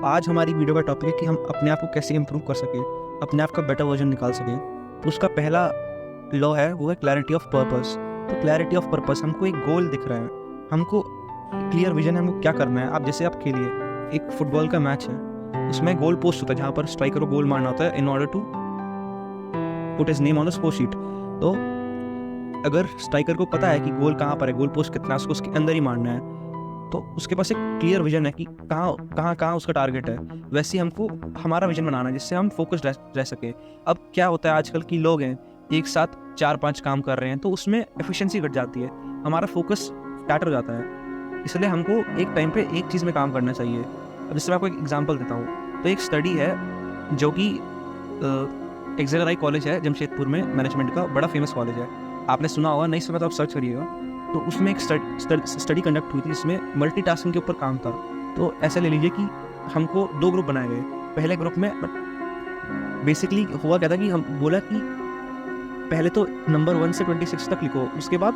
आज हमारी वीडियो का टॉपिक है कि हम अपने आप को कैसे इम्प्रूव कर सकें, अपने आप का बेटर वर्जन निकाल सकें। तो उसका पहला लॉ है, वो है क्लैरिटी ऑफ पर्पस। तो क्लैरिटी ऑफ पर्पस, हमको एक गोल दिख रहा है, हमको क्लियर विजन है हमको क्या करना है। आप जैसे आप खेलिए, एक फुटबॉल का मैच है, उसमें गोल पोस्ट होता है जहाँ पर स्ट्राइकर को गोल मारना होता है in order to put his name on the score sheet. तो अगर स्ट्राइकर को पता है कि गोल कहाँ पर है, गोल पोस्ट कितना, उसको उसके अंदर ही मारना है, तो उसके पास एक क्लियर विजन है कि कहाँ उसका टारगेट है। वैसे ही हमको हमारा विजन बनाना है जिससे हम फोकस्ड रह सके। अब क्या होता है, आजकल की लोग हैं एक साथ 4-5 काम कर रहे हैं, तो उसमें एफिशिएंसी घट जाती है, हमारा फोकस स्कैटर हो जाता है। इसलिए हमको एक टाइम पे एक चीज़ में काम करना चाहिए। अब जैसे मैं आपको एक एग्जांपल देता हूँ, तो एक स्टडी है जो कि एक्सेलराई कॉलेज है जमशेदपुर में, मैनेजमेंट का बड़ा फेमस कॉलेज है, आपने सुना होगा, नहीं सुना तो आप सर्च करिएगा। तो उसमें एक स्टडी कंडक्ट हुई थी जिसमें मल्टीटास्किंग के ऊपर काम था। तो ऐसे ले लीजिए कि हमको 2 ग्रुप बनाए गए। पहले ग्रुप में बेसिकली हुआ क्या था कि हम बोला कि पहले तो नंबर 1 से 26 तक लिखो, उसके बाद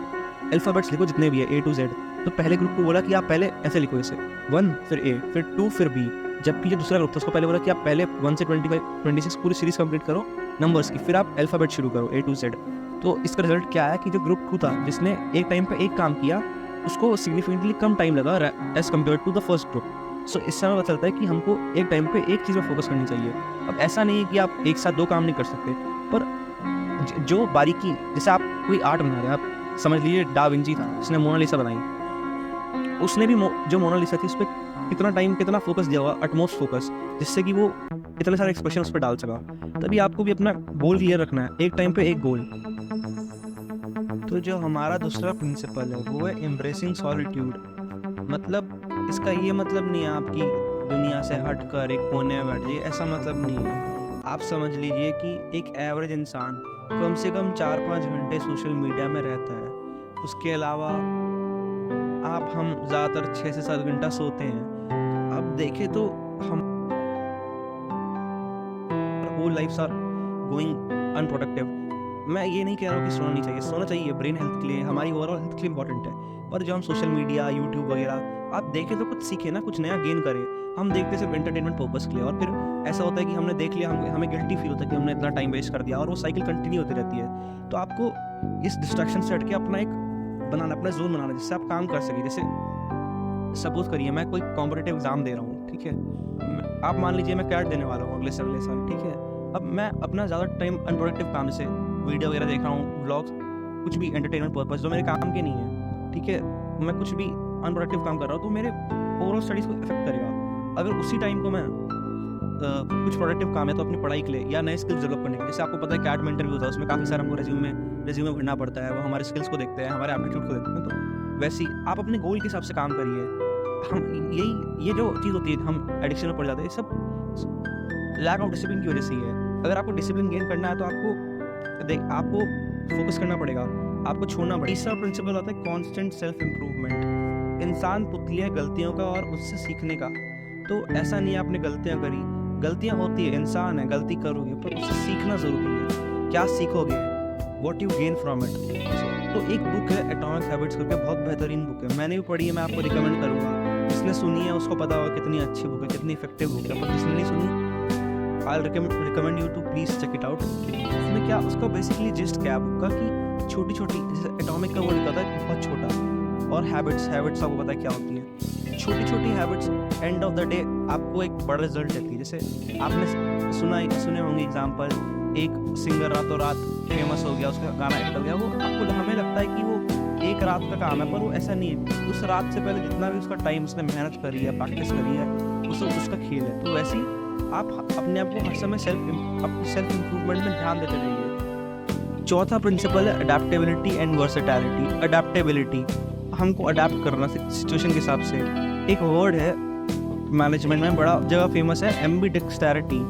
अल्फ़ाबेट्स लिखो जितने भी है A to Z। तो पहले ग्रुप को बोला कि आप पहले ऐसे लिखो, जैसे 1 फिर A फिर 2 फिर B। जबकि जो दूसरा ग्रुप था उसको पहले बोला कि आप पहले 1 से 26 पूरी सीरीज कंप्लीट करो नंबर्स की, फिर आप अल्फ़ाबेट शुरू करो A to Z। तो इसका रिजल्ट क्या है कि जो ग्रुप 2 था जिसने एक टाइम पे एक काम किया, उसको सिग्निफिकेंटली कम टाइम लगा as compared to the first group. So इससे हमें पता चलता है कि हमको एक टाइम पे एक चीज़ में फोकस करनी चाहिए। अब ऐसा नहीं है कि आप एक साथ 2 काम नहीं कर सकते, पर जो बारीकी, जैसे आप कोई आर्ट बना रहे हैं, आप समझ लीजिए डा विंची था जिसने मोनालिसा बनाई, उसने भी जो मोनालिसा थी उस पर कितना टाइम कितना फोकस दिया हुआ, अटमोस्ट फोकस, जिससे कि वो इतने सारे एक्सप्रेशन उस पर डाल सका। तभी आपको भी अपना गोल क्लियर रखना है, एक टाइम पे एक गोल। तो जो हमारा दूसरा प्रिंसिपल है वो है एम्ब्रेसिंग सॉलिट्यूड। मतलब इसका ये मतलब नहीं है आपकी दुनिया से हटकर एक कोने में बैठ जाइए, ऐसा मतलब नहीं है। आप समझ लीजिए कि एक एवरेज इंसान कम से कम 4-5 घंटे सोशल मीडिया में रहता है। उसके अलावा हम ज़्यादातर 6 से 7 घंटा सोते हैं। अब देखें तो हम whole life are going unproductive. मैं ये नहीं कह रहा हूँ कि सोना नहीं चाहिए, सोना चाहिए, ब्रेन हेल्थ के लिए, हमारी ओवरऑल हेल्थ के लिए इंपॉर्टेंट है। पर जो हम सोशल मीडिया, यूट्यूब वगैरह आप देखें तो कुछ सीखें ना, कुछ नया गेन करें। हम देखते सिर्फ एंटरटेनमेंट पर्पस के लिए, और फिर ऐसा होता है कि हमने देख लिया, हमें गिल्टी फील होता है कि हमने इतना टाइम वेस्ट कर दिया, और वो साइकिल कंटिन्यू होती रहती है। तो आपको इस डिस्ट्रैक्शन से हट के अपना एक बनाना, अपना जोन बनाना, जिससे आप काम कर सकें। जैसे सपोज करिए मैं कोई कॉम्पिटिटिव एग्जाम दे रहा हूँ, ठीक है, आप मान लीजिए मैं कैट देने वाला हूँ अगले साल, ठीक है। अब मैं अपना ज़्यादा टाइम अनप्रोडक्टिव काम, जैसे वीडियो वगैरह देख रहा हूँ, व्लॉग्स, कुछ भी एंटरटेनमेंट पर्पस जो मेरे काम के नहीं है, ठीक है, मैं कुछ भी अनप्रोडक्टिव काम कर रहा हूँ, तो मेरे ओवरऑल स्टडीज़ को इफेक्ट करेगा। अगर उसी टाइम को मैं कुछ प्रोडक्टिव काम है तो अपनी पढ़ाई के लिए या नए स्किल्स डेवलप करने के लिए, जैसे आपको पता है कैट में इंटरव्यू होता है, उसमें काफ़ी सारा हमको रेज्यूमे भरना पड़ता है, वो हमारे स्किल्स को देखते हैं, हमारे एप्टीट्यूड को देखते हैं। तो वैसे ही आप अपने गोल के हिसाब से काम करिए। हम ये जो चीज़ होती है, हम एडिक्शन में पड़ जाते हैं, सब लैक ऑफ डिसिप्लिन की वजह से ही है। अगर आपको डिसिप्लिन गेन करना है तो आपको फोकस करना पड़ेगा, आपको छोड़ना पड़ेगा। तीसरा प्रिंसिपल होता है कांस्टेंट सेल्फ इम्प्रूवमेंट। इंसान पुतली है गलतियों का और उससे सीखने का। तो ऐसा नहीं है आपने गलतियां करी, गलतियां होती है, इंसान है, गलती करोगे, पर उससे सीखना जरूरी है। क्या सीखोगे, what you gain from it. तो एक बुक है एटॉमिक हैबिट्स करके, बहुत बेहतरीन बुक है, मैंने भी पढ़ी है, मैं आपको रिकमेंड करूँगा। जिसने सुनी है उसको पता होगा कितनी अच्छी बुक है, कितनी इफेक्टिव बुक है, पर जिसने नहीं सुनी, I'll recommend you to please check it out। उसमें क्या, उसका बेसिकली जिस्ट क्या है बुक का, कि छोटी छोटी, जैसे एटॉमिक का वर्ड कहता है बहुत छोटा, और हैबिट्स आपको पता है क्या होती है, छोटी छोटी habits end of the day आपको एक बड़ा रिजल्ट देती है। जैसे आपने सुने होंगे एग्जाम्पल, एक सिंगर रातों रात फेमस हो गया, उसका गाना हिट हो गया, वो आपको हमें लगता है कि वो एक रात का काम है, पर वो ऐसा नहीं है। उस रात से पहले जितना भी उसका टाइम उसने मेहनत करी है, प्रैक्टिस करी है, उसका खेल है। तो वैसे ही आप अपने आप को हर समय सेल्फ इम्प्रूवमेंट में ध्यान देते रहिए। चौथा प्रिंसिपल है अडेप्टेबिलिटी एंड वर्सेटैलिटी। अडेप्टेबिलिटी, हमको अडेप्ट करना सिचुएशन के हिसाब से। एक वर्ड है मैनेजमेंट में बड़ा जगह फेमस है, एम्बीडेक्सटेरिटी।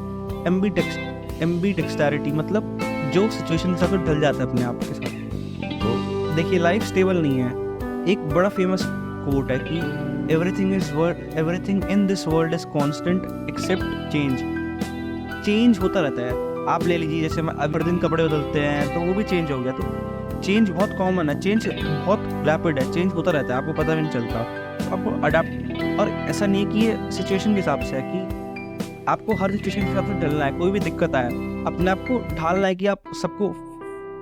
एम्बीडेक्सटेरिटी मतलब जो सिचुएशन के साथ ढल जाता है अपने आप के साथ। तो देखिए, लाइफ स्टेबल नहीं है। एक बड़ा फेमस कोट है कि everything in this world is constant except change। Change होता रहता है। आप ले लीजिए, जैसे हर दिन कपड़े बदलते हैं तो वो भी चेंज हो गया। तो चेंज बहुत कॉमन है, चेंज बहुत रैपिड है, चेंज होता रहता है, आपको पता भी नहीं चलता। तो आपको अडाप्ट, और ऐसा नहीं है कि ये सिचुएशन के हिसाब से है कि आपको हर सिचुएशन के हिसाब से ढलना है। कोई भी दिक्कत आए अपने आप को ढालना है कि आप सबको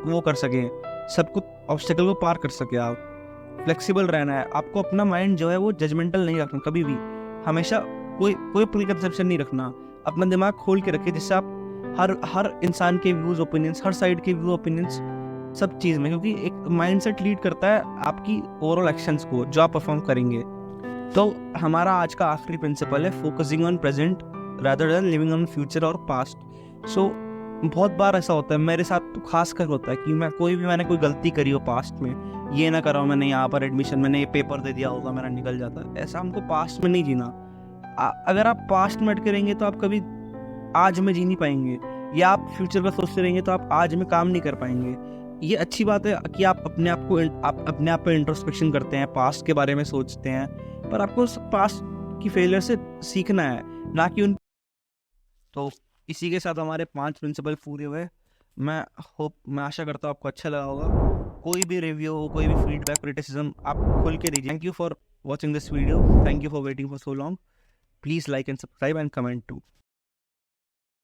वो कर सकें, सबको ऑब्स्टेकल को पार कर सके। आप फ्लेक्सिबल रहना है। आपको अपना माइंड जो है वो जजमेंटल नहीं रखना कभी भी। हमेशा कोई प्री कंसेप्शन नहीं रखना। अपना दिमाग खोल के रखिए, जिससे आप हर इंसान के व्यूज ओपिनियंस, हर साइड के व्यू ओपिनियंस सब चीज़ में, क्योंकि एक माइंडसेट लीड करता है आपकी ओवरऑल एक्शंस को जो आप परफॉर्म करेंगे। तो हमारा आज का आखिरी प्रिंसिपल है focusing on present rather than living on future और पास्ट। सो बहुत बार ऐसा होता है, मेरे साथ तो खास कर होता है कि मैंने कोई गलती करी हो पास्ट में, ये ना करा हो मैंने, यहाँ पर एडमिशन मैंने ये पेपर दे दिया होगा मेरा निकल जाता है। ऐसा हमको पास्ट में नहीं जीना। अगर आप पास्ट में अटके रहेंगे तो आप कभी आज में जी नहीं पाएंगे, या आप फ्यूचर का सोचते रहेंगे तो आप आज में काम नहीं कर पाएंगे। ये अच्छी बात है कि आप अपने आप पे इंट्रोस्पेक्शन करते हैं, पास्ट के बारे में सोचते हैं, पर आपको पास्ट की फेलियर से सीखना है, ना कि उन। तो इसी के साथ हमारे 5 प्रिंसिपल पूरे हुए। मैं आशा करता हूँ आपको अच्छा लगा होगा। कोई भी रिव्यू हो, कोई भी फीडबैक, क्रिटिसिज्म आप खुल के दीजिए। Thank you for watching this video, thank you for waiting for so long. Please like and subscribe and comment to.